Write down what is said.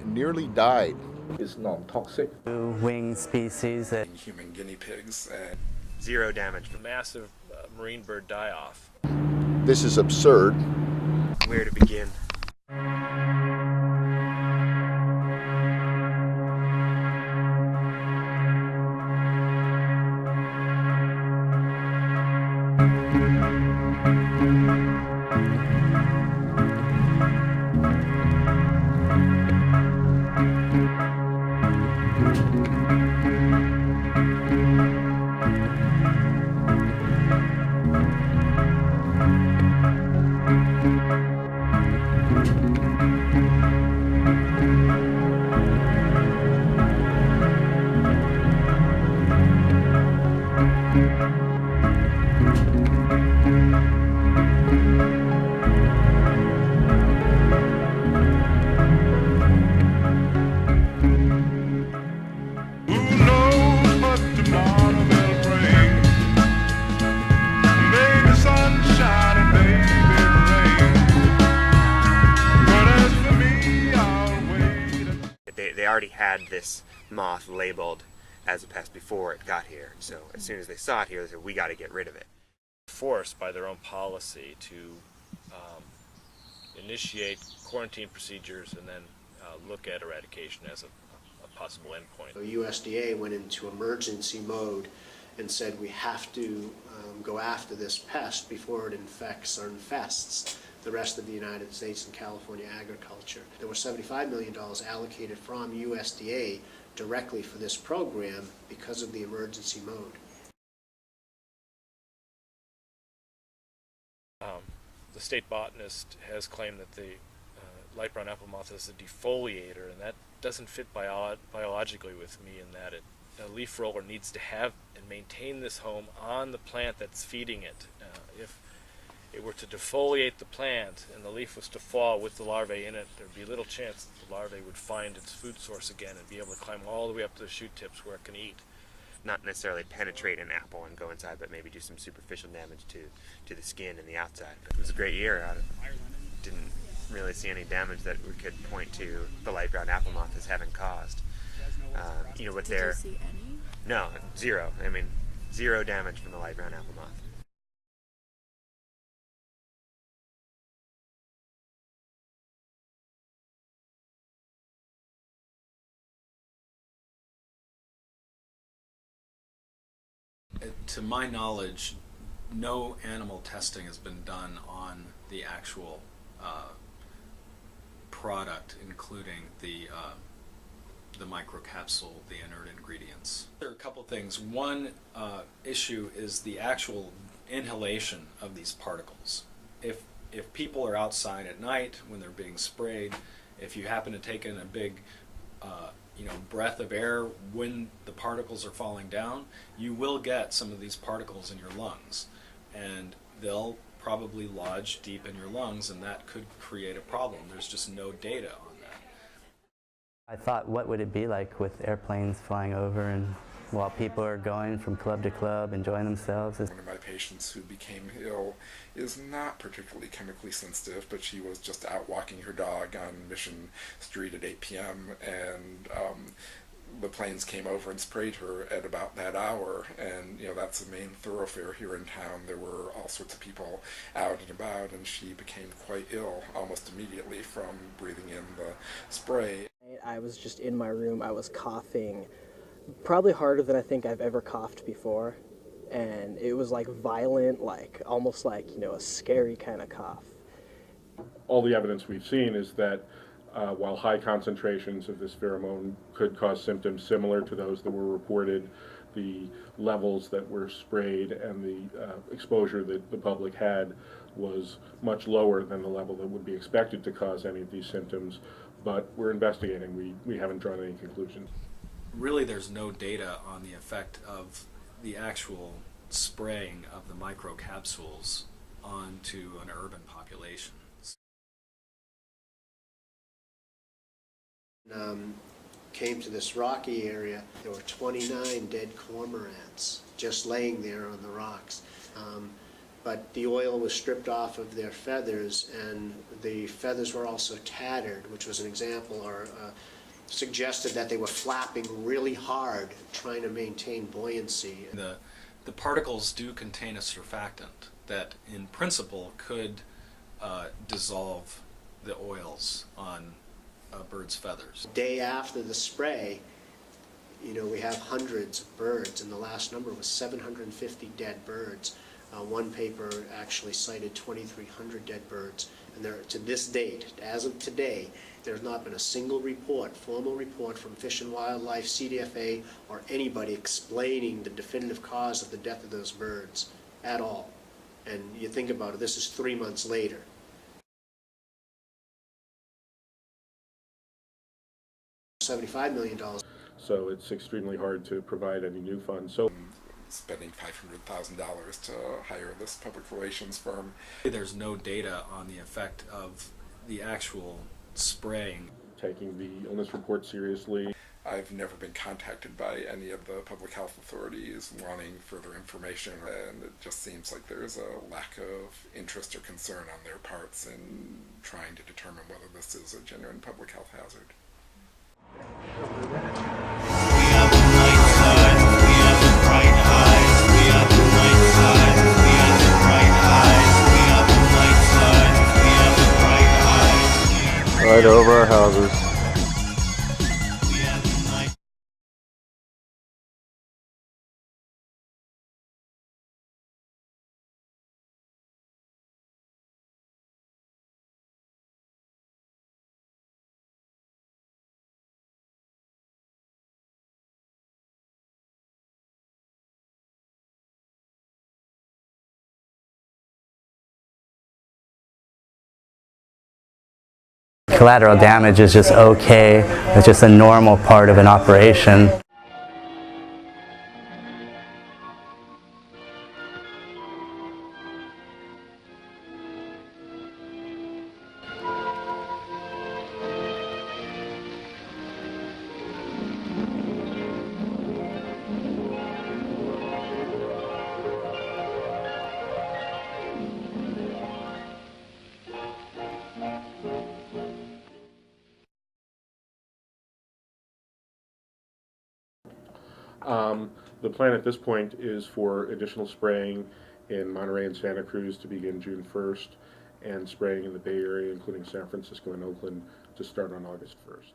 nearly died. It's non-toxic. Winged species. Human guinea pigs. Zero damage. Massive marine bird die-off. This is absurd. Where to begin? They already had this moth labeled as a pest before it got here, so as soon as they saw it here, they said, we got to get rid of it. Forced by their own policy to initiate quarantine procedures and then look at eradication as a possible endpoint. The USDA went into emergency mode and said we have to go after this pest before it infects or infests the rest of the United States and California agriculture. There was $75 million allocated from USDA directly for this program because of the emergency mode. The state botanist has claimed that the light brown apple moth is a defoliator, and that doesn't fit biologically with me in that a leaf roller needs to have and maintain this home on the plant that's feeding it. If it were to defoliate the plant and the leaf was to fall with the larvae in it, there'd be little chance that the larvae would find its food source again and be able to climb all the way up to the shoot tips where it can eat. Not necessarily penetrate an apple and go inside, but maybe do some superficial damage to the skin and the outside. But it was a great year out of it. Didn't really see any damage that we could point to the light brown apple moth as having caused. You know what Did you see any? No, zero. I mean, zero damage from the light brown apple moth. To my knowledge, no animal testing has been done on the actual product, including the microcapsule, the inert ingredients. There are a couple things. One issue is the actual inhalation of these particles. If people are outside at night when they're being sprayed, if you happen to take in a big breath of air when the particles are falling down, you will get some of these particles in your lungs, and they'll probably lodge deep in your lungs, and that could create a problem. There's just no data on that. I thought, what would it be like with airplanes flying over and while people are going from club to club, enjoying themselves? One of my patients who became ill is not particularly chemically sensitive, but she was just out walking her dog on Mission Street at 8 p.m. and the planes came over and sprayed her at about that hour, and that's the main thoroughfare here in town. There were all sorts of people out and about, and she became quite ill almost immediately from breathing in the spray. I was just in my room. I was coughing probably harder than I think I've ever coughed before, and it was like violent, like almost like a scary kind of cough. All the evidence we've seen is that while high concentrations of this pheromone could cause symptoms similar to those that were reported, the levels that were sprayed and the exposure that the public had was much lower than the level that would be expected to cause any of these symptoms. But we're investigating. We haven't drawn any conclusions. Really, there's no data on the effect of the actual spraying of the microcapsules onto an urban population. Came to this rocky area, there were 29 dead cormorants just laying there on the rocks. but the oil was stripped off of their feathers, and the feathers were also tattered, which was an example or suggested that they were flapping really hard, trying to maintain buoyancy. The particles do contain a surfactant that, in principle, could dissolve the oils on a bird's feathers. Day after the spray, you know, we have hundreds of birds, and the last number was 750 dead birds. One paper actually cited 2,300 dead birds, and there, to this date, as of today, there's not been a single report, formal report from Fish and Wildlife, CDFA, or anybody explaining the definitive cause of the death of those birds at all. And you think about it, this is 3 months later. $75 million. So it's extremely hard to provide any new funds. So spending $500,000 to hire this public relations firm. There's no data on the effect of the actual spraying. Taking the illness report seriously. I've never been contacted by any of the public health authorities wanting further information, and it just seems like there's a lack of interest or concern on their parts in trying to determine whether this is a genuine public health hazard. Right over our houses. Collateral damage is just okay. It's just a normal part of an operation. The plan at this point is for additional spraying in Monterey and Santa Cruz to begin June 1st, and spraying in the Bay Area, including San Francisco and Oakland, to start on August 1st.